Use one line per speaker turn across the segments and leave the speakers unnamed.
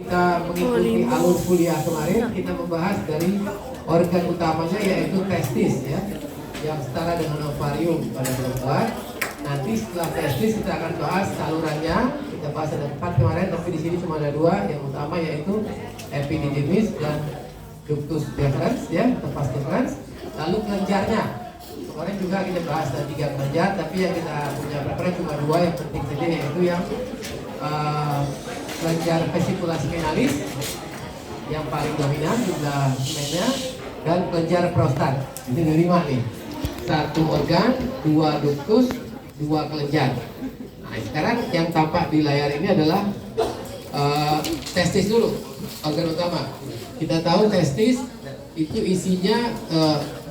Kita mengikuti alur kuliah kemarin, kita membahas dari organ utamanya yaitu testis ya, yang setara dengan ovarium pada perempuan. Nanti setelah testis kita akan bahas salurannya. Kita bahas ada 4 kemarin, tapi di sini cuma ada 2 yang utama yaitu epididymis dan ductus deferens ya, tepas deferens. Lalu kelenjarnya. Kemarin juga kita bahas ada 3 kelenjar, tapi yang kita punya preferensi cuma 2 yang penting saja, yaitu yang kelenjar vesicula seminalis yang paling dominan jumlah semennya, dan kelenjar prostat. Ini ada 5 nih, 1 organ, 2 ductus, 2 kelenjar. Nah sekarang yang tampak di layar ini adalah testis dulu, organ utama. Kita tahu testis itu isinya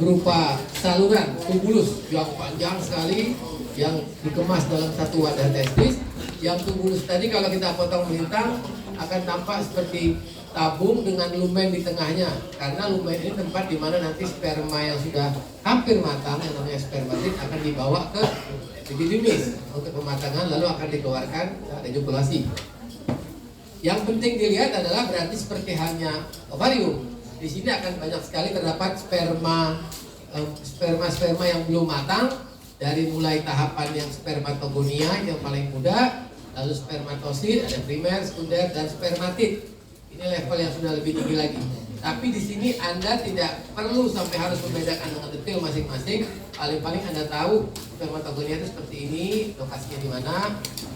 berupa saluran tubulus yang panjang sekali yang dikemas dalam satu wadah testis. Yang tubulus tadi kalau kita potong melintang akan tampak seperti tabung dengan lumen di tengahnya, karena lumen ini tempat di mana nanti sperma yang sudah hampir matang yang namanya spermatid akan dibawa ke epididymis untuk pematangan, lalu akan dikeluarkan saat ejakulasi. Yang penting dilihat adalah berarti seperti halnya ovarium, di sini akan banyak sekali terdapat sperma yang belum matang, dari mulai tahapan yang spermatogonia yang paling muda, lalu spermatosit, ada primer, sekunder, dan spermatid. Ini level yang sudah lebih tinggi lagi. Tapi di sini Anda tidak perlu sampai harus membedakan dengan detail masing-masing. Paling-paling Anda tahu spermatogonia itu seperti ini, lokasinya di mana.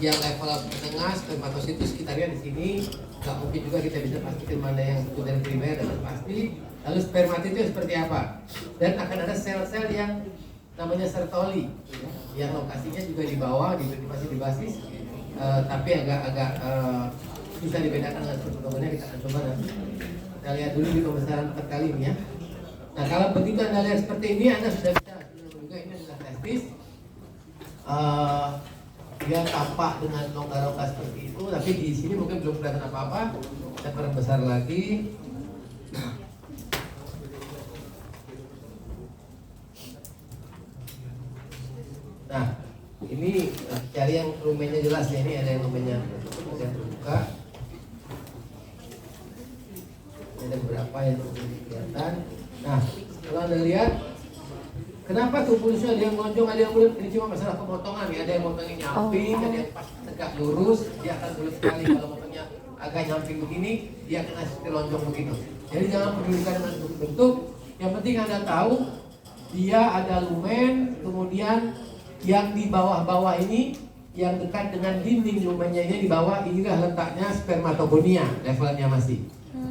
Yang level tengah spermatosit itu sekitarnya di sini. Nggak mungkin juga kita bisa pastikan mana yang sekunder, primer, dan pasti. Lalu spermatid itu seperti apa? Dan akan ada sel-sel yang namanya Sertoli, yang lokasinya juga di bawah, masih di basis, tapi agak bisa dibedakan dengan spermatogonia. Kita akan coba nanti. Kita lihat dulu di pembesaran 4 kali ini ya. Nah kalau begitu Anda lihat seperti ini, Anda sudah bisa juga ini adalah testis. Dia tampak dengan rongga-rongga seperti itu, tapi di sini mungkin belum kelihatan apa-apa. Kita perbesar lagi. Nah, ini cari yang lumennya jelas ya. Ini ada yang lumennya ada terbuka. Ini ada beberapa yang kelihatan. Nah, kalau Anda lihat, kenapa tubulusnya ada yang lonjong, ada yang bulat? Ini cuma masalah pemotongan ya. Ada yang motongnya nyamping, ada yang pas tegak lurus, dia akan sulit sekali. Kalau motongnya agak nyamping begini, dia akan seperti lonjong begitu. Jadi jangan pedulikan dengan bentuk. Yang penting Anda tahu dia ada lumen, kemudian yang di bawah-bawah ini, yang dekat dengan dinding lumennya ini di bawah, inilah letaknya spermatogonia, levelnya masih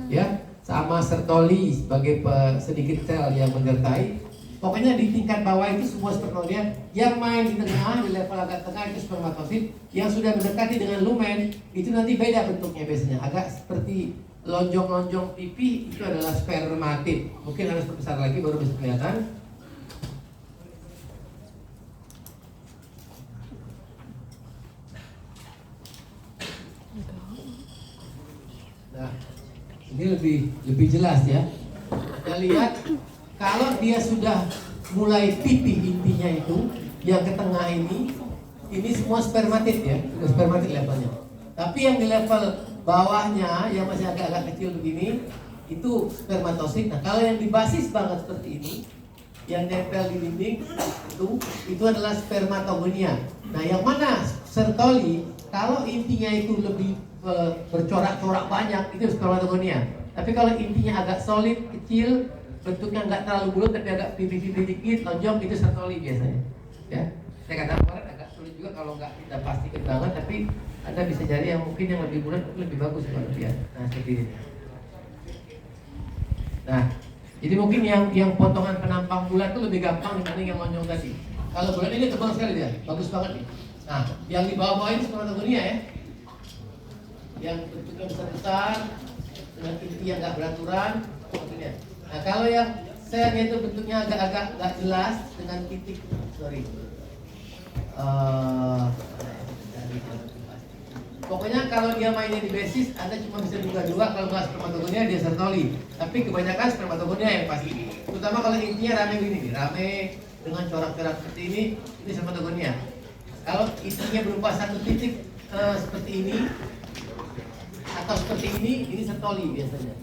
ya, sama Sertoli sebagai sedikit sel yang menyertai. Pokoknya di tingkat bawah itu semua spermatogonia. Yang main di tengah, di level agak tengah itu spermatosit. Yang sudah mendekati dengan lumen itu nanti beda bentuknya, biasanya agak seperti lonjong-lonjong pipi, itu adalah spermatid. Mungkin harus besar lagi baru bisa kelihatan. Nah, ini lebih jelas ya. Anda lihat, kalau dia sudah mulai pipih intinya itu, yang ke tengah ini semua spermatid ya, sudah spermatid levelnya. Tapi yang di level bawahnya, yang masih agak-agak kecil begini, itu spermatosit. Nah, kalau yang di basis banget seperti ini, yang nempel di dinding, itu adalah spermatogonia. Nah, yang mana Sertoli, kalau intinya itu lebih bercorak-corak banyak, itu spermatogonia. Tapi kalau intinya agak solid, kecil, bentuknya nggak terlalu bulat tapi agak pipih-pipih dikit, lonjong, itu Sertoli biasanya. Ya, saya katakan kemarin agak sulit juga kalau nggak kita pastikan banget, tapi Anda bisa cari yang mungkin yang lebih bulat lebih bagus kalau dia. Nah seperti ini. Nah, jadi mungkin yang potongan penampang bulat itu lebih gampang dibanding yang lonjong tadi. Kalau bulat ini tebal sekali dia, bagus banget nih. Nah, yang di bawah-bawah ini spermatogonia ya, yang bentuknya besar-besar dengan inti yang nggak beraturan, bentuknya. Nah, kalau yang selnya itu bentuknya agak-agak nggak jelas dengan titik, pokoknya kalau dia mainnya di basis, Anda cuma bisa duga-duga. Kalau nggak spermatogonia, dia Sertoli. Tapi kebanyakan spermatogonia yang pasti. Terutama kalau intinya rame begini, rame dengan corak-corak seperti ini spermatogonia. Kalau intinya berupa satu titik seperti ini, atau seperti ini sertoli biasanya.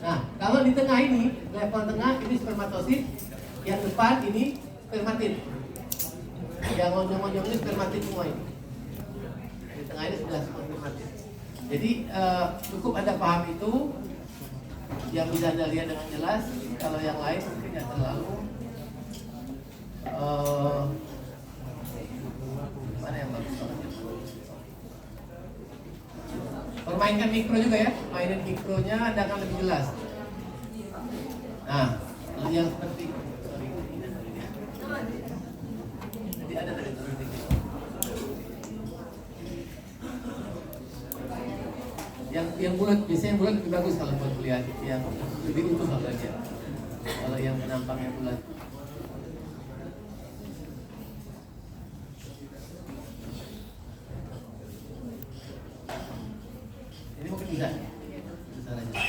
Nah, kalau di tengah ini, level tengah ini spermatosit, yang depan ini spermatid. Yang lonjong-lonjong ini spermatid semua ini. Di tengah ini sudah semua spermatid. Jadi cukup Anda paham itu, yang bisa Anda lihat dengan jelas. Kalau yang lain mungkin tidak terlalu. Mana yang bagus? Permainkan mikro juga ya, mainin mikronya Anda akan lebih jelas. Nah, yang seperti jadi ada tadi yang bulat, biasanya bulat lebih bagus kalau buat kuliah, yang lebih utuh kalau aja. Kalau yang penampangnya bulat. Ini mungkin bisa aja.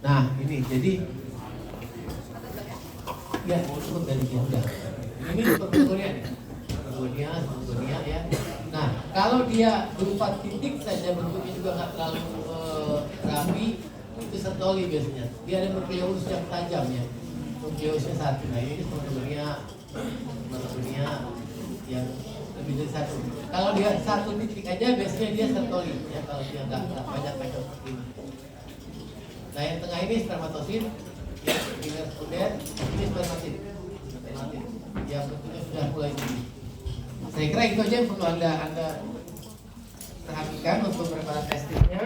Nah ini jadi ya cukup dari dia udah. Ini bentuknya ya. Nah kalau dia berupa titik saja bentuknya juga nggak terlalu rapi, itu sertoli biasanya. Dia ada nukleus yang tajam ya. Nukleusnya satu. Nah ini bentuknya yang lebih dari satu. Kalau dia satu titik aja biasanya dia sertoli ya, kalau dia nggak banyak seperti ini. Nah yang tengah ini spermatosit, yang ini sekunder, ini spermatid. Yang bentuknya sudah mulai tinggi. Saya kira itu aja yang perlu anda perhatikan untuk preparat testingnya.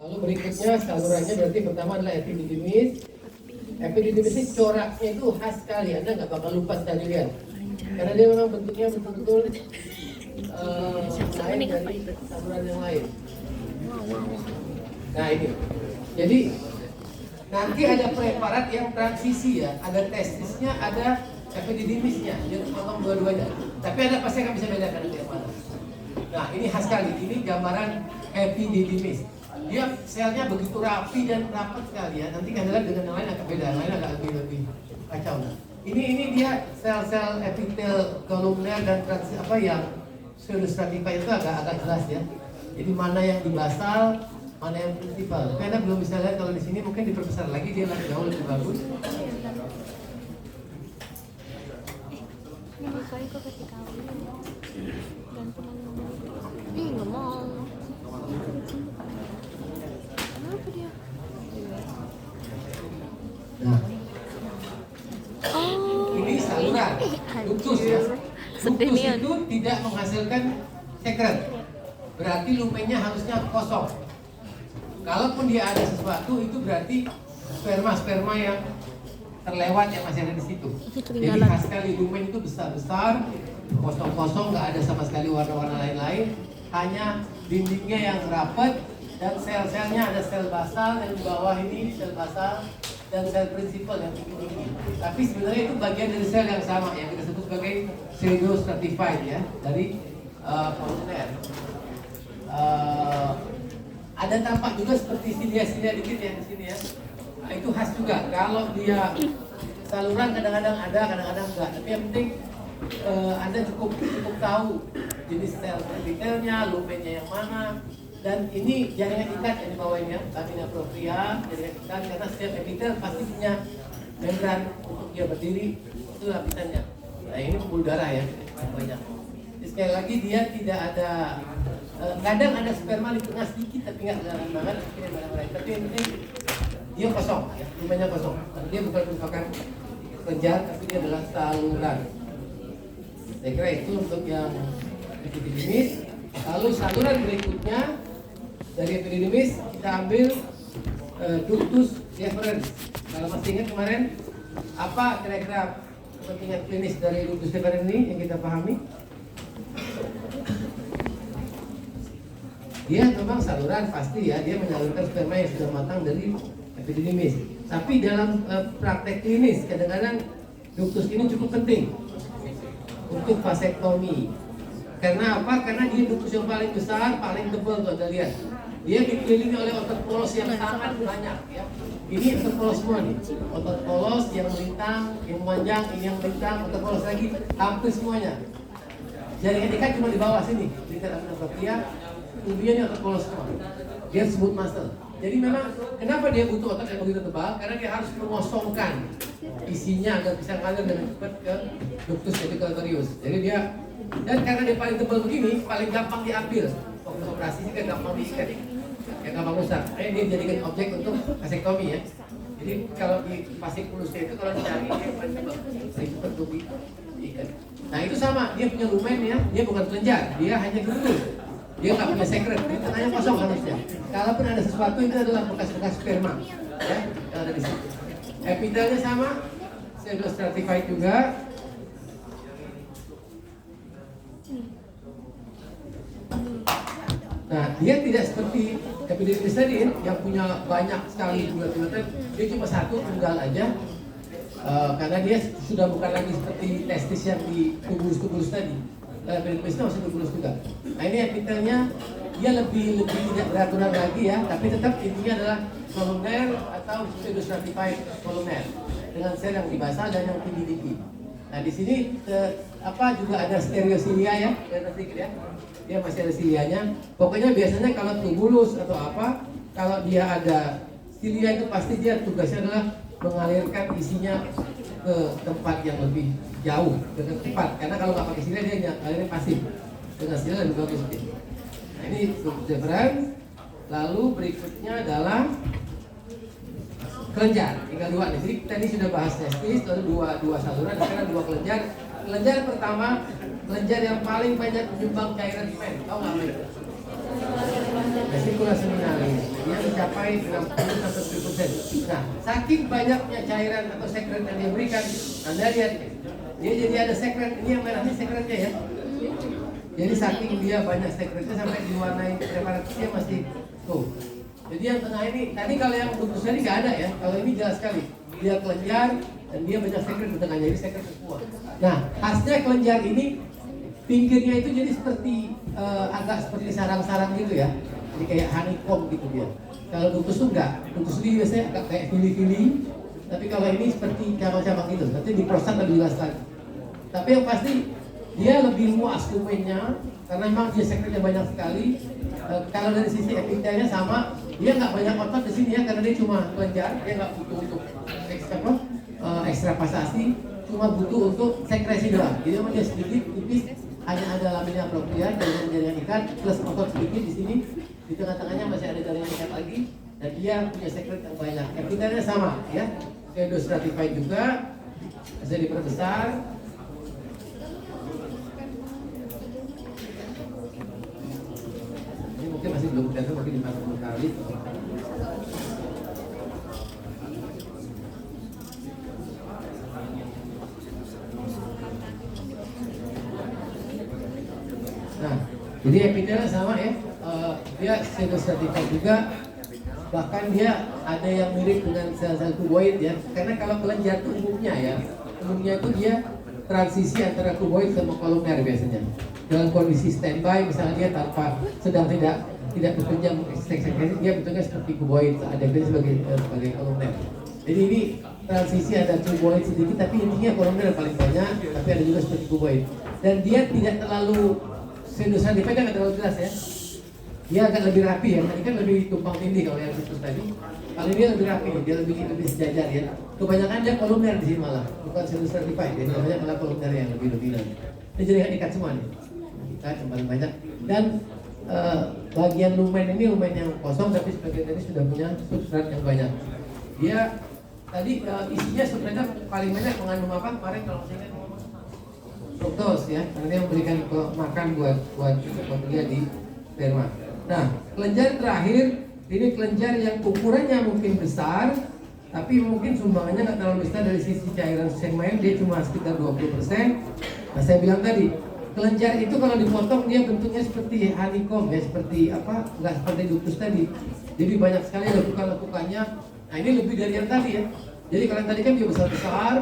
Lalu berikutnya salurannya berarti pertama adalah epididymis. Epididymis ini coraknya itu khas sekali, Anda nggak bakal lupa sekali lihat. Karena dia memang bentuknya betul-betul lain dari saluran yang lain. Nah ini, jadi nanti ada preparat yang transisi ya, ada testisnya, ada epididymisnya, dia potong dua-duanya. Tapi Anda pasti akan bisa bedakan nanti yang mana. Nah ini khas sekali, ini gambaran epididymis. Dia selnya begitu rapi dan rapat sekali ya. Nanti Anda lihat dengan yang lain agak beda, yang lain agak lebih kacau. Ini dia sel-sel epitel kolumner dan yang pseudostratified itu agak jelas ya. Jadi mana yang di basal, mana yang prinsipal. Tapi Anda belum bisa lihat kalau di sini mungkin diperbesar lagi, dia jauh lebih bagus.
Nggak mau. Kenapa dia?
Nah, ini saluran ductus ya. Ductus itu tidak menghasilkan sekret, berarti lumennya harusnya kosong. Kalaupun dia ada sesuatu, itu berarti sperma yang terlewat yang masih ada di situ. Jadi khas sekali lumen itu besar-besar, kosong-kosong, nggak ada sama sekali warna-warna lain-lain, hanya dindingnya yang rapat dan sel-selnya ada sel basal yang di bawah ini sel basal dan sel prinsipal yang tinggi-tinggi. Tapi sebenarnya itu bagian dari sel yang sama yang kita sebut sebagai pseudostratified ya, dari kolumner. Ada tampak juga seperti silia-silia dikit ya di sini ya. Nah, itu khas juga. Kalau dia saluran kadang-kadang ada, kadang-kadang enggak. Tapi yang penting Anda cukup tahu jenis sel epitelnya, lumennya yang mana. Dan ini jaringan ikat yang di bawahnya, lamina propria, jaringan ikat, karena setiap epitel pasti punya membran untuk dia berdiri, itu lapisannya. Nah ini pembuluh darah ya, banyak. Jadi, sekali lagi dia tidak ada, kadang ada sperma di tengah sedikit tapi nggak kelihatan banget, tapi yang penting dia kosong, ya, lumennya kosong. Dia bukan merupakan kelenjar, tapi dia adalah saluran. Saya kira itu untuk yang epididymis. Lalu saluran berikutnya dari epididymis kita ambil ductus deferens. Kalau masih ingat kemarin apa kira-kira kepentingan klinis dari ductus deferens ini yang kita pahami? Dia memang saluran pasti ya, dia menyalurkan sperma yang sudah matang dari epididymis. Tapi dalam praktek klinis kadang-kadang ductus ini cukup penting untuk vasektomi. Karena apa? Karena dia ductus yang paling besar, paling tebal tuh Anda lihat. Dia dikelilingi oleh otot polos yang sangat banyak ya. Ini otot polos semua nih. Otot polos yang melintang, yang panjang, ini yang melintang, otot polos lagi, hampir semuanya. Jaringan ikat cuma di bawah sini, di aminotrofia, tubuhnya ini otot polos semua. Dia smooth muscle. Jadi memang kenapa dia butuh otot yang begitu tebal? Karena dia harus mengosongkan isinya agar bisa ngalir dengan cepat ke ductus reticularius. Jadi dia, dan karena dia paling tebal begini, paling gampang diambil. Waktu operasi juga gampang diikat, yang gampang rusak. Dia dijadikan objek untuk vasektomi ya. Jadi kalau di pasik mulusnya itu kalau dicari dia paling tebal, paling cepat untuk diikat. Nah itu sama, dia punya lumen ya, dia bukan kelenjar, dia hanya duduk. Dia nggak punya sekret, dia tengahnya kosong harusnya. Kalaupun ada sesuatu itu adalah bekas-bekas sperma, ya, yang ada di situ. Epitelnya sama, pseudostratified juga. Nah, dia tidak seperti epidermis tadi yang punya banyak sekali bulat-bulatan. Dia cuma satu tunggal aja, karena dia sudah bukan lagi seperti testis yang di tubulus tadi. Epidermis itu masih tubulus juga. Nah ini epitelnya dia lebih tidak beraturan lagi ya, tapi tetap intinya adalah kolumner atau pseudostratified kolumner dengan sel yang dibasal dan yang tinggi. Nah di sini juga ada stereosilia ya, sedikit ya. Dia masih ada silianya. Pokoknya biasanya kalau tubulus atau apa, kalau dia ada silia itu pasti dia tugasnya adalah mengalirkan isinya ke tempat yang lebih jauh dengan cepat. Karena kalau nggak pakai silia dia alirnya pasif. Dengan silia lebih bagus. Nah ini difference. Lalu berikutnya adalah kelenjar. Tinggal dua nih. Jadi tadi sudah bahas testis, lalu dua saluran, sekarang dua kelenjar. Kelenjar pertama, kelenjar yang paling banyak menyumbang cairan semen. Tahu nggak itu? Vesicula seminalis. Dia mencapai 60-70%. Nah, saking banyaknya cairan atau sekret yang dia berikan, Anda lihat dia jadi ada sekret. Ini yang merah ini sekretnya ya. Jadi saking dia banyak sekretnya sampai diwarnai preparatnya masih tuh. Jadi yang tengah ini, tadi kalau yang ductus tadi nggak ada ya. Kalau ini jelas sekali. Dia kelenjar dan dia banyak sekret di tengahnya, jadi sekret semua. Nah, khasnya kelenjar ini pinggirnya itu jadi seperti agak seperti sarang-sarang gitu ya. Jadi kayak honeycomb gitu dia. Kalau ductus tuh enggak. Ductus ini biasanya agak kayak fili-fili. Tapi kalau ini seperti cabang-cabang gitu. Nanti di prostat lebih jelas lagi. Tapi yang pasti dia lebih luas lumennya karena memang dia sekretnya banyak sekali. Kalau dari sisi epitelnya sama, dia nggak banyak otot di sini ya karena dia cuma kelenjar, dia nggak butuh untuk ekstra pasasi, cuma butuh untuk sekresi doang. Jadi memang dia sedikit tipis, hanya ada lamina propria dan jaringan ikat plus otot sedikit di sini. Di tengah-tengahnya masih ada jaringan ikat lagi dan dia punya sekret yang banyak. Epitelnya sama ya, pseudostratified juga, bisa diperbesar. Mungkin masih belum kelihatan, mungkin 40 kali. Nah, jadi epitelnya sama ya, dia pseudostratified juga. Bahkan dia ada yang mirip dengan sel-sel kuboid ya. Karena kalau kelenjar itu umumnya itu dia transisi antara kuboid sama kolumner biasanya. Dalam kondisi standby, misalnya dia sedang tidak bekerja sekresi, dia bentuknya seperti kuboid, ada dia sebagai kolumner. Jadi ini transisi ada kuboid sedikit, tapi intinya kolumner paling banyak, tapi ada juga seperti kuboid. Dan dia tidak terlalu pseudostratified, nggak terlalu jelas ya. Dia agak lebih rapi ya, tadi kan lebih tumpang tindih kalau yang ductus tadi. Kali ini lebih rapi, dia lebih sejajar ya. Kebanyakan dia kolumner di sini malah, bukan pseudostratified, jadi banyak malah kolumner yang lebih lagi. Ini jaringan ikat semua nih. Yang paling banyak dan bagian lumen ini lumen yang kosong tapi sebagian tadi sudah punya substrat yang banyak. Dia tadi isinya substratnya paling banyak mengandung apa kemarin kalau saya ingat fruktos ya, karena dia memberikan makan buat dia di sperma. Nah, kelenjar terakhir ini kelenjar yang ukurannya mungkin besar tapi mungkin sumbangannya nggak terlalu besar dari sisi cairan semen, dia cuma sekitar 20%. Nah, saya bilang tadi kelenjar itu kalau dipotong dia bentuknya seperti honeycomb ya, seperti apa? Nggak seperti ductus tadi. Jadi banyak sekali lekukan-lekukannya. Nah ini lebih dari yang tadi ya. Jadi kalau yang tadi kan dia besar-besar,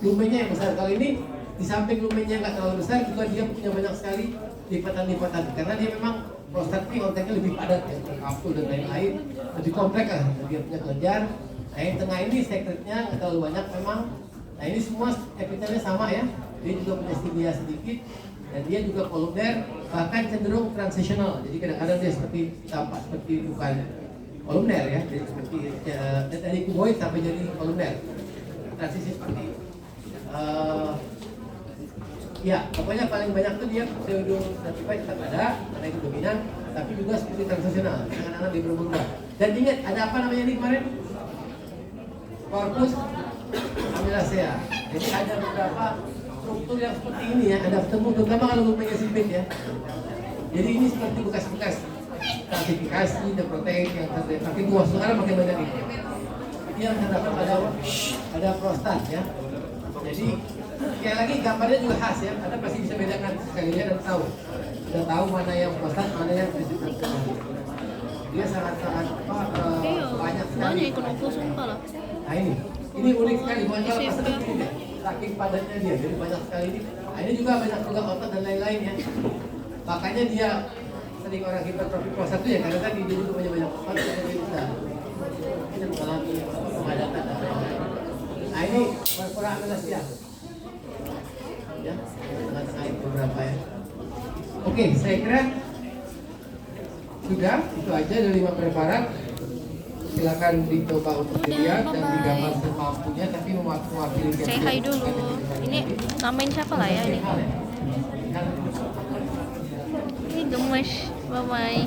lumennya yang besar. Kali ini Di samping lumennya nggak terlalu besar, juga dia punya banyak sekali lipatan-lipatan karena dia memang prostat ini otaknya lebih padat ya, terkapsul dan lain-lain, lebih kompleks lah. Dia punya kelenjar. Nah yang tengah ini sekretnya nggak terlalu banyak memang. Nah ini semua epitelnya sama ya. Dia juga punya stimia sedikit dan dia juga kolumner, bahkan cenderung transitional. Jadi kadang-kadang dia seperti tampak seperti bukan kolumner ya, jadi seperti dari kuboid sampai jadi kolumner. Transisi seperti itu. Ya, pokoknya paling banyak tuh dia pseudo notified tetap ada, karena itu dominan, tapi juga seperti transisional, anak-anak dia berubah. Dan ingat, ada apa namanya ini kemarin? Corpus amylacea. Jadi ada beberapa struktur yang seperti ini ya, ada ketemu terutama kalau lumenya sempit ya. Jadi ini seperti bekas-bekas klasifikasi dan protein yang terdapat, tapi gua sekarang makin banyak ini. Ini yang terdapat ada prostat ya. Jadi sekali lagi gambarnya juga khas ya, Anda pasti bisa bedakan sekali lihat dan tahu. Sudah tahu mana yang prostat, mana yang transisional. Dia sangat-sangat banyak sekali.
Banyak ikut aku sumpah lah.
Nah ini unik sekali, bukan kalau pas ini deh. Saking padatnya dia, jadi banyak sekali ini. Nah ini juga banyak juga otot dan lain-lain ya. Makanya dia sering orang hipertrofi prostat itu ya, karena tadi dia juga punya banyak otot dan dia bisa mengalami kepadatan dan lain-lain. Nah ini pura-pura amylacea. Ya, tengah-tengah itu beberapa ya. Oke, saya kira sudah itu aja dari 5 preparat. Silakan dicoba untuk dilihat dan digambar semampunya, tapi mewakili.
Say hi dulu. Ini namain siapa lah ya ini? Ini gemes. Bye bye.